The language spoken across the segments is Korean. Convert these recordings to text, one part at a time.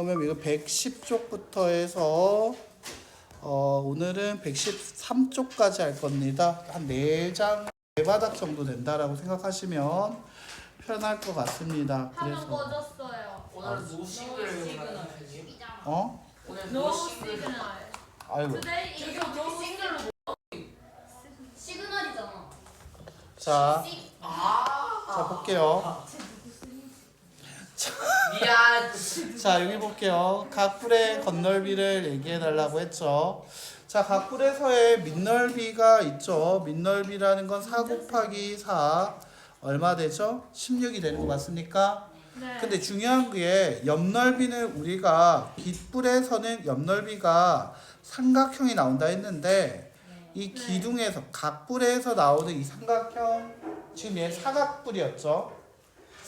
그러면 이거 110쪽부터 해서 오늘은 113쪽까지 할 겁니다. 한 4장, 4바닥 정도 된다라고 생각하시면 편할 것 같습니다. 화면 꺼졌어요. 오늘 노시그널 선생님? 오늘 No 노시그널 signal. 아이고. Today is no signal. 시그널이잖아. 자, 아 볼게요. 미안. 자, 여기 볼게요. 각 뿔의 겉넓이를 얘기해 달라고 했죠. 자, 각 뿔에서의 밑넓이가 있죠. 밑넓이라는 건 4 곱하기 4 얼마 되죠? 16이 되는 거 맞습니까? 네. 근데 중요한 게 옆넓이는 우리가 깃뿔에서는 옆넓이가 삼각형이 나온다 했는데 이 기둥에서 각뿔에서 나오는 이 삼각형 지금 얘 사각뿔이었죠.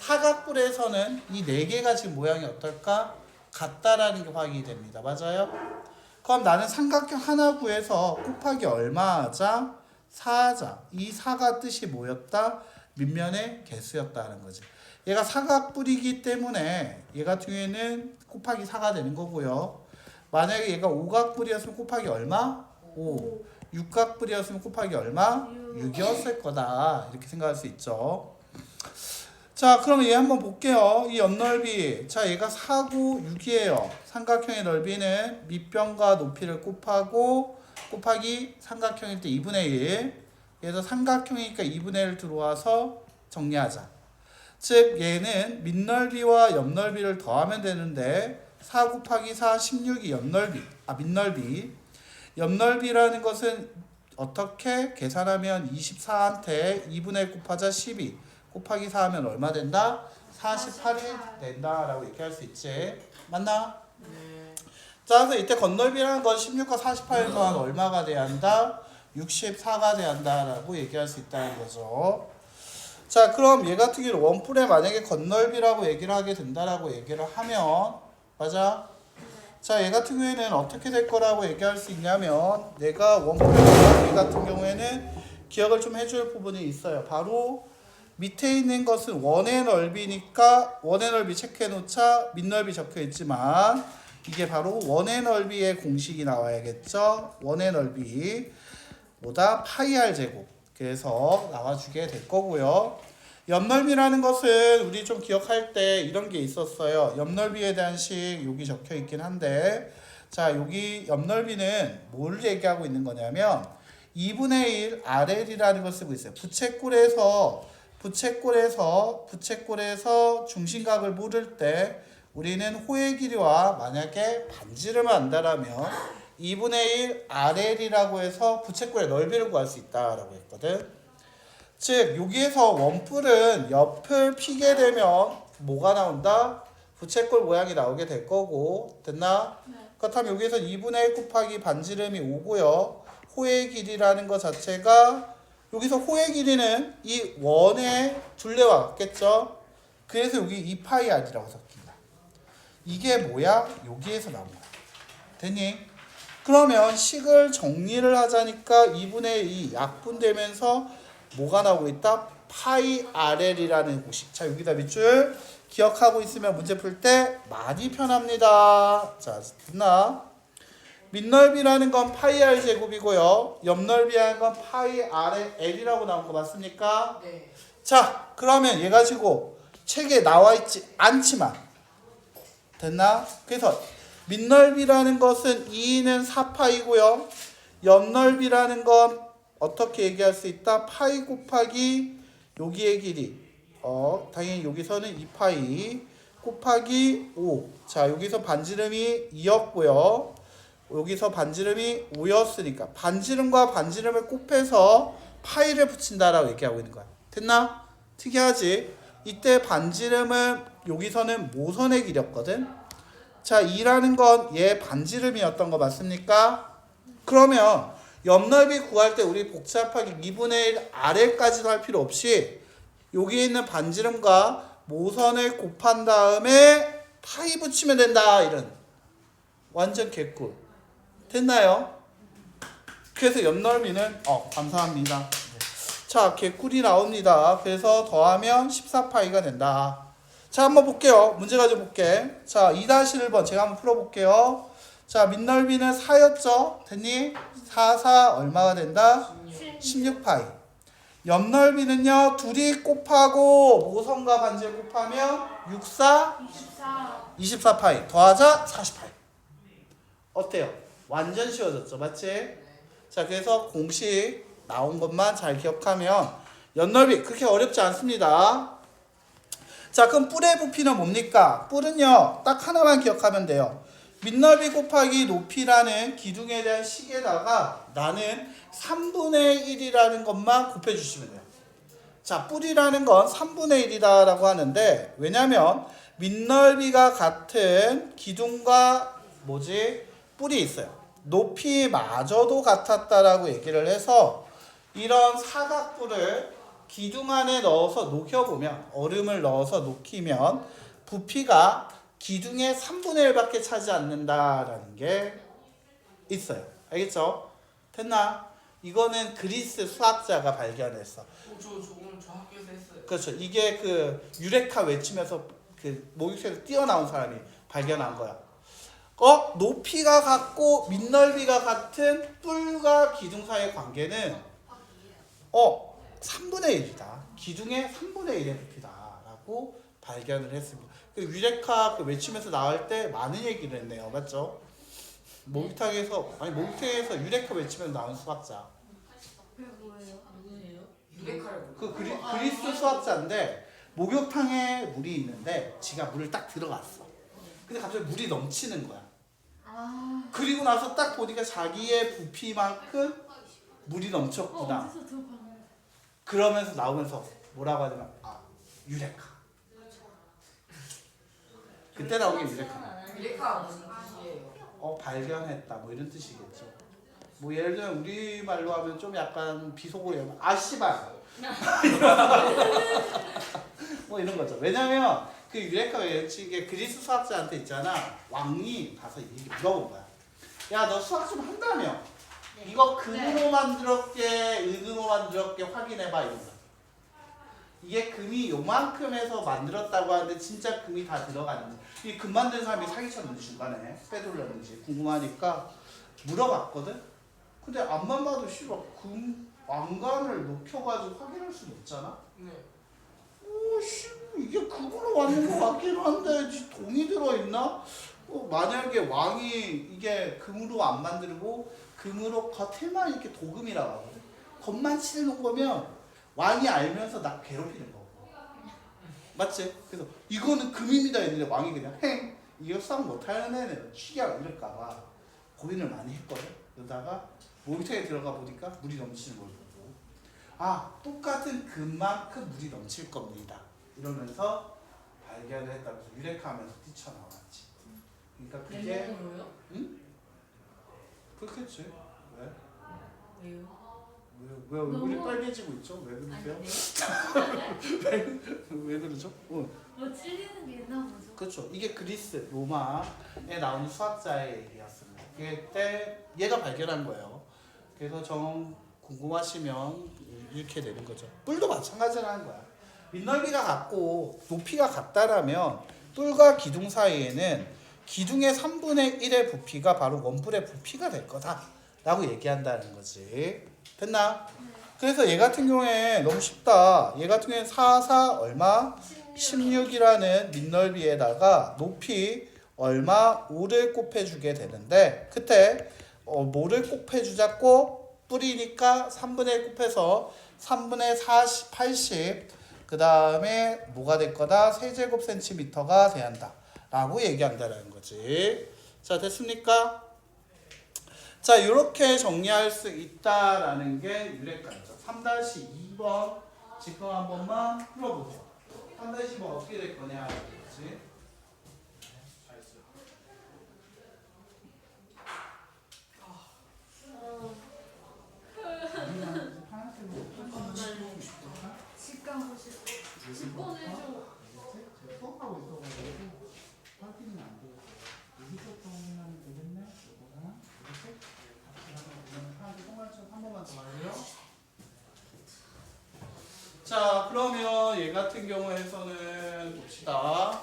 사각뿔에서는 이 4개가 지금 모양이 어떨까? 같다라는 게 확인이 됩니다. 맞아요? 그럼 나는 삼각형 하나 구해서 곱하기 얼마 하자? 4 하자. 이 4가 뜻이 뭐였다? 밑면의 개수였다는 거지. 얘가 사각뿔이기 때문에 얘 같은 경우에는 곱하기 4가 되는 거고요. 만약에 얘가 오각뿔이었으면 곱하기 얼마? 5. 육각뿔이었으면 곱하기 얼마? 6이었을 거다. 이렇게 생각할 수 있죠. 자, 그럼 얘 한번 볼게요. 이 옆넓이. 자, 얘가 4고 6이에요. 삼각형의 넓이는 밑변과 높이를 곱하기 삼각형일 때 2분의 1. 그래서 삼각형이니까 2분의 1 들어와서 정리하자. 즉, 얘는 밑넓이와 옆넓이를 더하면 되는데 4 곱하기 4, 16이 밑넓이. 옆넓이라는 것은 어떻게 계산하면 24한테 2분의 1 곱하자 12. 곱하기 4 하면 얼마 된다? 48이 된다라고 얘기할 수 있지. 맞나? 네. 자, 그래서 이때 겉넓이라는 건 16과 48 더한 얼마가 돼야 한다? 64가 돼야 한다라고 얘기할 수 있다는 거죠. 자, 그럼 얘 같은 경우는 원뿔에 만약에 겉넓이라고 얘기를 하게 된다라고 얘기를 하면 맞아? 자, 얘 같은 경우에는 어떻게 될 거라고 얘기할 수 있냐면 내가 원뿔의 겉넓이 같은 경우에는 기억을 좀 해줄 부분이 있어요. 바로 밑에 있는 것은 원의 넓이니까 원의 넓이 체크해 놓자. 밑넓이 적혀 있지만 이게 바로 원의 넓이의 공식이 나와야겠죠. 원의 넓이 보다 파이 r 제곱. 그래서 나와주게 될 거고요. 옆넓이라는 것은 우리 좀 기억할 때 이런 게 있었어요. 옆넓이에 대한 식 여기 적혀 있긴 한데 자, 여기 옆넓이는 뭘 얘기하고 있는 거냐면 2분의 1 RL이라는 걸 쓰고 있어요. 부채꼴에서 중심각을 물을 때 우리는 호의 길이와 만약에 반지름을 안다라면 2분의 1 RL이라고 해서 부채꼴의 넓이를 구할 수 있다라고 했거든. 즉 여기에서 원뿔은 옆을 피게 되면 뭐가 나온다? 부채꼴 모양이 나오게 될 거고 됐나? 네. 그렇다면 여기에서 2분의 1 곱하기 반지름이 5고요. 호의 길이라는 것 자체가 여기서 호의 길이는 이 원의 둘레와 같겠죠? 그래서 여기 2파이 r이라고 섞인다. 이게 뭐야? 여기에서 나옵니다. 됐니? 그러면 식을 정리를 하자니까 2분의 2 약분되면서 뭐가 나오고 있다? 파이 RL이라는 공식. 자, 여기다 밑줄 기억하고 있으면 문제 풀 때 많이 편합니다. 자, 됐나? 밑넓이라는 건 파이 r 제곱이고요. 옆넓이라는 건 파이 RL이라고 나온 거 맞습니까? 네. 자, 그러면 얘 가지고 책에 나와 있지 않지만 됐나? 그래서 밑넓이라는 것은 2는 4파이고요. 옆넓이라는 건 어떻게 얘기할 수 있다? 파이 곱하기 여기의 길이. 당연히 여기서는 2파이 곱하기 5. 자, 여기서 반지름이 2였고요. 여기서 반지름이 5였으니까 반지름과 반지름을 곱해서 파이를 붙인다라고 얘기하고 있는 거야. 됐나? 특이하지? 이때 반지름은 여기서는 모선의 길이었거든. 자, 2라는 건 얘 반지름이었던 거 맞습니까? 그러면 옆넓이 구할 때 우리 복잡하게 2분의 1 RL까지도 할 필요 없이 여기에 있는 반지름과 모선을 곱한 다음에 파이 붙이면 된다. 이런 완전 개꿀. 됐나요? 그래서 옆넓이는 감사합니다. 네. 자, 개꿀이 나옵니다. 그래서 더하면 14파이가 된다. 자, 한번 볼게요. 문제 가지고 볼게. 자, 2-1번 제가 한번 풀어볼게요. 자, 밑넓이는 4였죠? 됐니? 4 얼마가 된다? 16파이. 옆넓이는요, 둘이 곱하고 모성과 반지를 곱하면 6, 4, 24파이. 더하자 48. 어때요? 완전 쉬워졌죠? 맞지? 자, 그래서 공식 나온 것만 잘 기억하면 옆넓이 그렇게 어렵지 않습니다. 자, 그럼 뿔의 부피는 뭡니까? 뿔은요, 딱 하나만 기억하면 돼요. 밑넓이 곱하기 높이라는 기둥에 대한 식에다가 나는 3분의 1이라는 것만 곱해주시면 돼요. 자, 뿔이라는 건 3분의 1이다라고 하는데, 왜냐면 밑넓이가 같은 기둥과 뿔이 있어요. 높이마저도 같았다라고 얘기를 해서 이런 사각뿔을 기둥 안에 넣어서 녹여보면, 얼음을 넣어서 녹이면 부피가 기둥의 3분의 1밖에 차지 않는다라는 게 있어요. 알겠죠? 됐나? 이거는 그리스 수학자가 발견했어. 저 오늘 저 학교에서 했어요. 그렇죠. 이게 그 유레카 외치면서 그 목욕탕에서 뛰어나온 사람이 발견한 거야. 높이가 같고 밑넓이가 같은 뿔과 기둥 사이의 관계는 3분의 1이다. 기둥의 3분의 1의 부피다라고 발견을 했습니다. 그 유레카 그 외치면서 나올 때 많은 얘기를 했네요. 맞죠? 목욕탕에서 유레카 외치면서 나온 수학자. 그게 뭐예요? 누구예요? 유레카를 그 그리스 수학자인데 목욕탕에 물이 있는데 지가 물을 딱 들어갔어. 근데 갑자기 물이 넘치는 거야. 그리고 나서 딱 보니까 자기의 부피만큼 물이 넘쳤구나. 어디서 들어봤는데? 그러면서 나오면서 뭐라고 하냐면 유레카. 그때 나온 게 유레카. 유레카가 무슨 뜻이에요? 발견했다 뭐 이런 뜻이겠죠. 뭐 예를 들면 우리말로 하면 좀 약간 비속어로 하면 씨발 뭐 이런 거죠. 왜냐면 그 유레카 외치게 그리스 수학자한테 있잖아. 왕이 가서 얘기 물어본 거야. 야, 너 수학 좀 한다며? 이거 금으로 만들었게 은으로 만들었게 확인해봐 이런 거. 이게 금이 요만큼 해서 만들었다고 하는데 진짜 금이 다 들어가는지, 이 금 만드는 사람이 사기쳤는지 중간에 빼돌렸는지 궁금하니까 물어봤거든. 근데 앞만 봐도 싫어. 금 왕관을 높여가지고 확인할 수는 없잖아. 네. 이게 금으로 만든 것 같기도 한데 돈이 들어있나? 만약에 왕이 이게 금으로 안 만들고 금으로 겉에만 이렇게 도금이라고 하거든. 겉만 칠해놓은 거면 왕이 알면서 나 괴롭히는 거고. 맞지? 그래서 이거는 금입니다 했는데 왕이 그냥 이거 수학 못하는 애는 취약 이럴까봐 고민을 많이 했거든. 그러다가 목욕탕에 들어가 보니까 물이 넘치는 걸 보고 똑같은 금만큼 물이 넘칠 겁니다 이러면서 발견을 했다면서 유레카하면서 뛰쳐나왔지. 그러니까 그게 랜덤으로요? 응? 그렇겠지. 왜? 왜요? 왜 얼굴이 너무- 빨개지고 있죠? 왜 그러세요? 네. 왜 그러죠? 뭐 찔리는 게 있나 보죠? 그렇죠. 이게 그리스 로마에 나오는 수학자의 얘기였습니다. 그때 얘가 발견한 거예요. 그래서 정 궁금하시면 이렇게 되는 거죠. 뿔도 마찬가지라는 거야. 밑넓이가 같고 높이가 같다라면 뿔과 기둥 사이에는 기둥의 3분의 1의 부피가 바로 원뿔의 부피가 될 거다라고 얘기한다는 거지. 됐나? 그래서 얘 같은 경우에 너무 쉽다. 얘 같은 경우에 4 얼마? 16이라는 밑넓이에다가 높이 얼마? 5를 곱해주게 되는데 그때 뭐를 곱해주자? 꼭 뿌리니까 3분의 1 곱해서 3분의 40, 80 그 다음에 뭐가 될 거다? 세제곱센티미터가 돼야 한다 라고 얘기한다는 거지. 자, 됐습니까? 자, 이렇게 정리할 수 있다라는 게 유레카죠. 3-2번 지금 한 번만 풀어보세요. 3-2번 어떻게 될 거냐 그렇지? 집 가고 싶어. 집 보내줘. 수업하고 있어가지고 확인이 안 돼. 여기서부터 확인하면 되겠네. 이거랑 이렇게 통화처럼 한 번만 더 할래요? 자, 그러면 얘 같은 경우에서는 봅시다.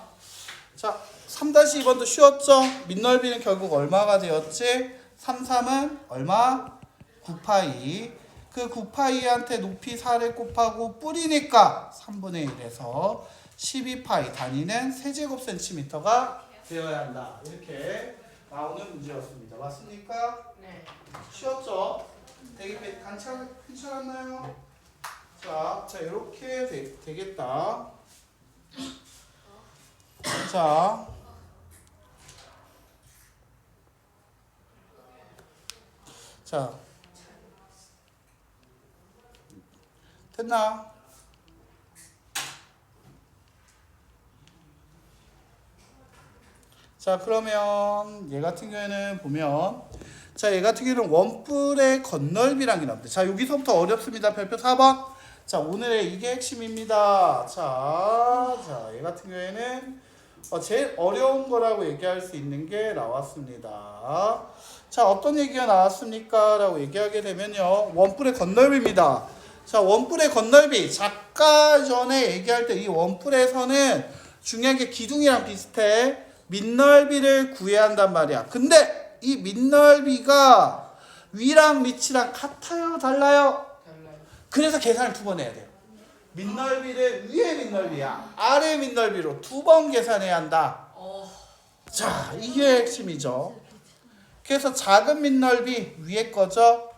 자, 3-2번도 쉬웠죠? 밑넓이는 결국 얼마가 되었지? 3은 얼마? 9파이. 그 9파이한테 높이 4를 곱하고 뿌리니까 3분의 1에서 12파이 단위는 세제곱센티미터가 되어야 한다. 이렇게 나오는 문제였습니다. 맞습니까? 네. 쉬웠죠? 되게 괜찮았나요? 자, 이렇게 되겠다. 자, 됐나? 자, 그러면 얘 같은 경우에는 보면 자, 얘 같은 경우는 원뿔의 건널비라는 게 나옵니다. 자, 여기서부터 어렵습니다. 별표 4번. 자, 오늘의 이게 핵심입니다. 자, 얘 같은 경우에는 제일 어려운 거라고 얘기할 수 있는 게 나왔습니다. 자, 어떤 얘기가 나왔습니까? 라고 얘기하게 되면요. 원뿔의 건널비입니다. 자, 원뿔의 건널비. 아까 전에 얘기할 때 이 원뿔에서는 중요한 게 기둥이랑 비슷해. 밑넓이를 구해야 한단 말이야. 근데 이 밑넓이가 위랑 밑이랑 같아요? 달라요? 달라요. 그래서 계산을 2번 해야 돼요. 밑넓이를 위의 밑넓이야, 아래 밑넓이로 2번 계산해야 한다. 자, 이게 핵심이죠. 그래서 작은 밑넓이 위에 거죠.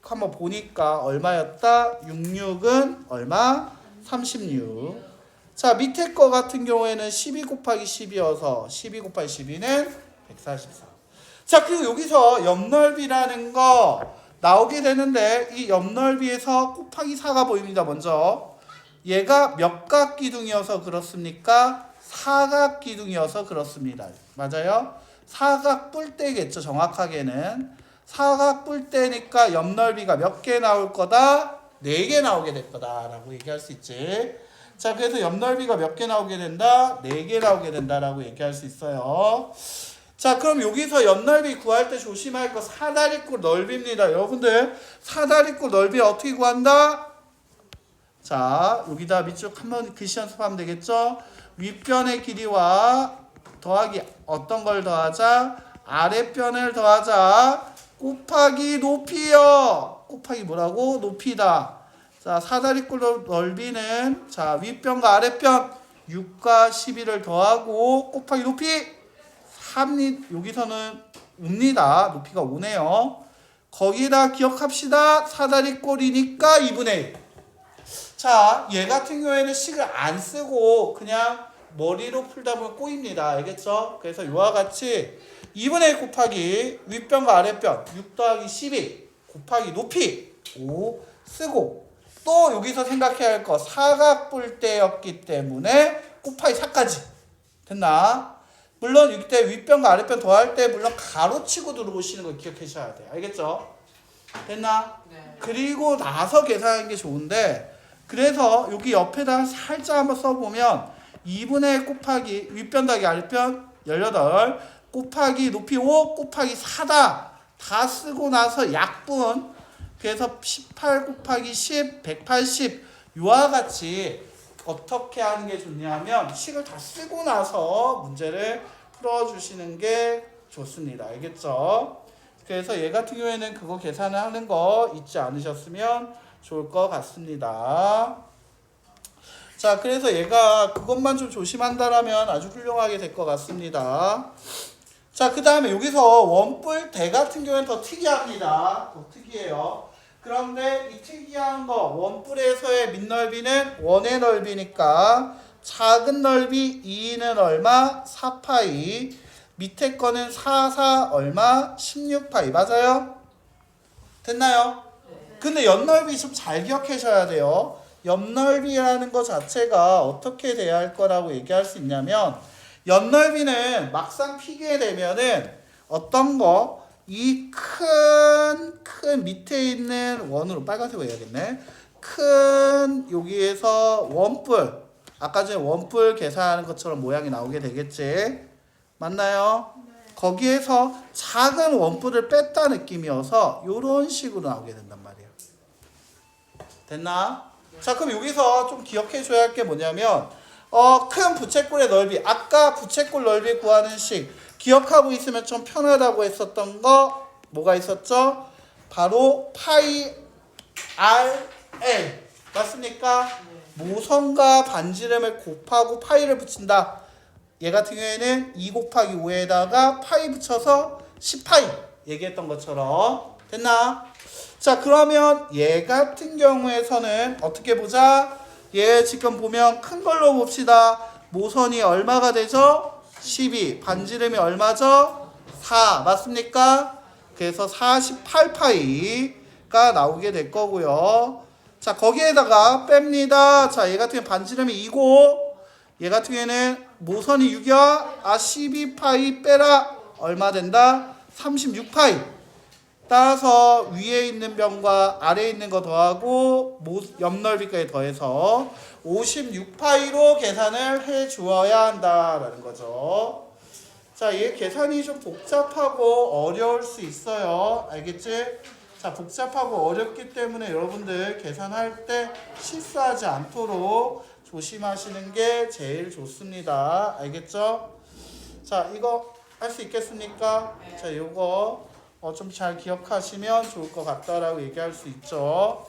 한번 보니까 얼마였다? 66은 얼마? 36. 자, 밑에 거 같은 경우에는 12 곱하기 10이어서 12 곱하기 12는 144. 자, 그리고 여기서 옆넓이라는 거 나오게 되는데 이 옆넓이에서 곱하기 4가 보입니다. 먼저 얘가 몇 각 기둥이어서 그렇습니까? 사각 기둥이어서 그렇습니다. 맞아요? 사각 뿔대겠죠. 정확하게는 사각 뿔대니까 옆넓이가 몇 개 나올 거다? 4개 나오게 될 거다라고 얘기할 수 있지. 자, 그래서 옆넓이가 몇 개 나오게 된다? 4개 나오게 된다라고 얘기할 수 있어요. 자, 그럼 여기서 옆넓이 구할 때 조심할 거 사다리꼴 넓이입니다. 여러분들 사다리꼴 넓이 어떻게 구한다? 자, 여기다 밑줄 한번 글씨 연습하면 되겠죠? 윗변의 길이와 더하기 어떤 걸 더하자? 아랫변을 더하자. 곱하기 높이요. 곱하기 뭐라고? 높이다. 자, 사다리꼴 넓이는 자, 윗변과 아랫변 6과 12를 더하고 곱하기 높이 3이 여기서는 옵니다. 높이가 5네요. 거기다 기억합시다. 사다리꼴이니까 2분의 1. 자, 얘 같은 경우에는 식을 안 쓰고 그냥 머리로 풀다 보면 꼬입니다. 알겠죠? 그래서 이와 같이 2분의 1 곱하기 윗변과 아랫변 6 더하기 12 곱하기 높이 5 쓰고 또 여기서 생각해야 할 거 사각뿔대였기 때문에 곱하기 4까지 됐나? 물론 이때 윗변과 아랫변 더할 때 물론 가로치고 들어오시는 걸 기억하셔야 돼요. 알겠죠? 됐나? 네. 그리고 나서 계산하는 게 좋은데 그래서 여기 옆에다 살짝 한번 써보면 2분의 1 곱하기 윗변 더하기 아랫변 18 곱하기 높이 5 곱하기 4다. 다 쓰고 나서 약분 그래서 18 곱하기 10 180 이와 같이 어떻게 하는 게 좋냐면 식을 다 쓰고 나서 문제를 풀어주시는 게 좋습니다. 알겠죠? 그래서 얘 같은 경우에는 그거 계산을 하는 거 잊지 않으셨으면 좋을 것 같습니다. 자, 그래서 얘가 그것만 좀 조심한다라면 아주 훌륭하게 될 것 같습니다. 자, 그 다음에 여기서 원뿔대 같은 경우는 더 특이합니다. 더 특이해요. 그런데 이 특이한 거 원뿔에서의 밑넓이는 원의 넓이니까 작은 넓이 2는 얼마? 4파이. 밑에 거는 4 얼마? 16파이. 맞아요? 됐나요? 근데 옆넓이 좀 잘 기억하셔야 돼요. 옆넓이라는 것 자체가 어떻게 돼야 할 거라고 얘기할 수 있냐면 옆넓이는 막상 피게 되면은 어떤 거? 이 큰 밑에 있는 원으로 빨간색으로 해야겠네. 큰 여기에서 원뿔 아까 전에 원뿔 계산하는 것처럼 모양이 나오게 되겠지. 맞나요? 거기에서 작은 원뿔을 뺐다 느낌이어서 이런 식으로 나오게 된단 말이에요. 됐나? 자, 그럼 여기서 좀 기억해 줘야 할 게 뭐냐면 큰 부채꼴의 넓이. 아까 부채꼴 넓이 구하는 식 기억하고 있으면 좀 편하다고 했었던 거 뭐가 있었죠? 바로 파이 RL. 맞습니까? 모선과 반지름을 곱하고 파이를 붙인다. 얘 같은 경우에는 2 곱하기 5에다가 파이 붙여서 10파이 얘기했던 것처럼 됐나? 자, 그러면 얘 같은 경우에서는 어떻게 보자? 얘 지금 보면 큰 걸로 봅시다. 모선이 얼마가 되죠? 12. 반지름이 얼마죠? 4. 맞습니까? 그래서 48파이가 나오게 될 거고요. 자, 거기에다가 뺍니다. 자, 얘 같은 경우는 반지름이 2고 얘 같은 경우에는 모선이 6이야. 12파이 빼라. 얼마 된다? 36파이. 따라서 위에 있는 변과 아래에 있는 거 더하고 옆넓이까지 더해서 56파이로 계산을 해 주어야 한다라는 거죠. 자, 얘 계산이 좀 복잡하고 어려울 수 있어요. 알겠지? 자, 복잡하고 어렵기 때문에 여러분들 계산할 때 실수하지 않도록 조심하시는 게 제일 좋습니다. 알겠죠? 자, 이거 할 수 있겠습니까? 자, 요거 좀 잘 기억하시면 좋을 것 같다라고 얘기할 수 있죠.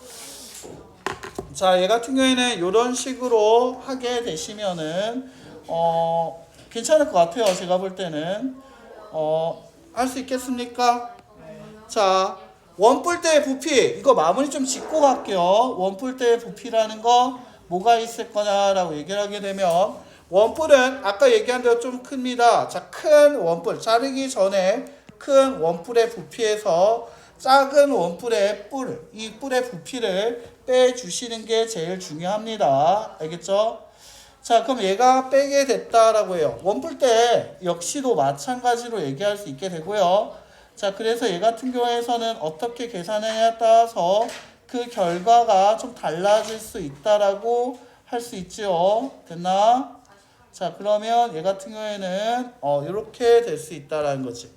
자, 얘 같은 경우에는 이런 식으로 하게 되시면은 괜찮을 것 같아요. 제가 볼 때는 할 수 있겠습니까? 자, 원뿔대의 부피 이거 마무리 좀 짓고 갈게요. 원뿔대의 부피라는 거 뭐가 있을 거냐라고 얘기를 하게 되면 원뿔은 아까 얘기한 대로 좀 큽니다. 자, 큰 원뿔 자르기 전에 큰 원뿔의 부피에서 작은 원뿔의 이 뿔의 부피를 빼주시는 게 제일 중요합니다. 알겠죠? 자, 그럼 얘가 빼게 됐다라고 해요. 원뿔대 역시도 마찬가지로 얘기할 수 있게 되고요. 자, 그래서 얘 같은 경우에서는 어떻게 계산하냐에 따라서 그 결과가 좀 달라질 수 있다라고 할 수 있죠. 됐나? 자, 그러면 얘 같은 경우에는 이렇게 될 수 있다라는 거지.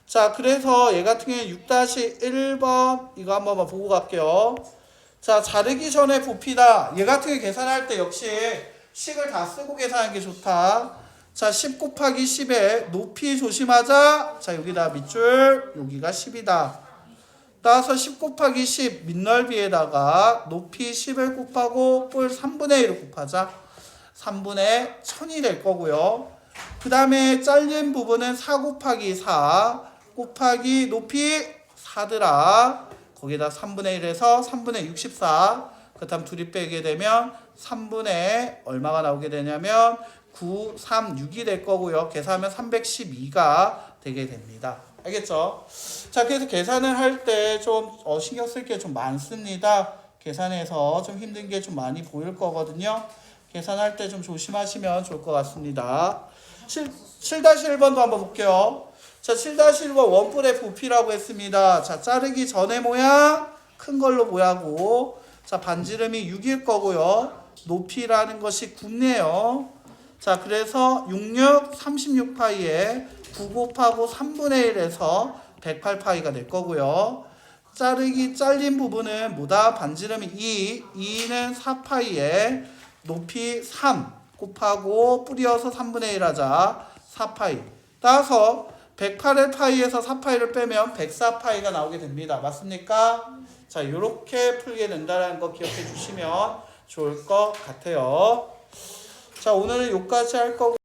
자, 그래서 얘 같은 경우에는 6-1번 이거 한번 보고 갈게요. 자, 자르기 전에 부피다. 얘 같은 경우 계산할 때 역시 식을 다 쓰고 계산하는 게 좋다. 자, 10 곱하기 10에 높이 조심하자. 자, 여기다 밑줄 여기가 10이다. 따라서 10 곱하기 10 밑넓이에다가 높이 10을 곱하고 뿔 3분의 1을 곱하자. 3분의 1000이 될 거고요. 그 다음에 잘린 부분은 4 곱하기 4 곱하기 높이 4더라. 거기다 3분의 1에서 3분의 64. 그 다음 둘이 빼게 되면 3분의 얼마가 나오게 되냐면 9, 3, 6이 될 거고요. 계산하면 312가 되게 됩니다. 알겠죠? 자, 그래서 계산을 할 때 좀 신경 쓸 게 좀 많습니다. 계산해서 좀 힘든 게 좀 많이 보일 거거든요. 계산할 때 좀 조심하시면 좋을 것 같습니다. 7-1번도 한번 볼게요. 자, 7-1번 원뿔의 부피라고 했습니다. 자, 자르기 전의 모양 큰 걸로 보야고, 자, 반지름이 6일 거고요. 높이라는 것이 9네요. 자, 그래서 66, 36파이에 9 곱하고 3분의 1에서 108파이가 될 거고요. 잘린 부분은 뭐다? 반지름이 2, 2는 4파이에 높이 3 곱하고 뿌려서 3분의 1 하자. 4파이. 따라서 108파이에서 4파이를 빼면 104파이가 나오게 됩니다. 맞습니까? 자, 이렇게 풀게 된다는 거 기억해 주시면 좋을 것 같아요. 자, 오늘은 여기까지 할 거고